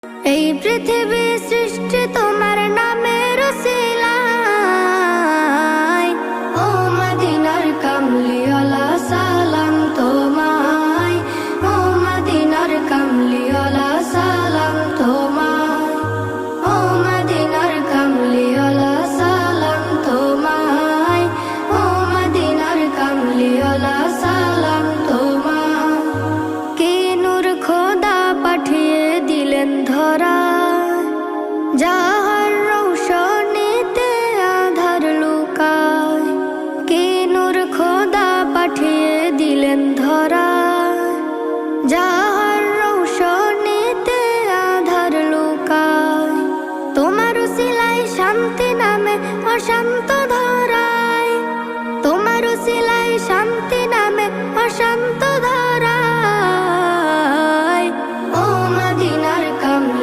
এই পৃথিবী সৃষ্টি তোমার নামের উসিলায়। ও মদিনার কামলিওয়ালা সালাম তোমায়, ও মদিনার কামলিওয়ালা সালাম তোমায়, ও মদিনার কামলিওয়ালা সালাম তোমায়, ও মদিনার কামলিওয়ালা সালাম তোমায়। কে নূর খোদা পাঠিয়ে দিলেন ধরা, যাহার রৌশনীতে আধার লুকায়। কে নূর খোদা পাঠিয়ে দিলেন ধরা, যাহার রৌশনীতে আধার লুকায়। তোমার উসিলায় শান্তি নামে অশান্ত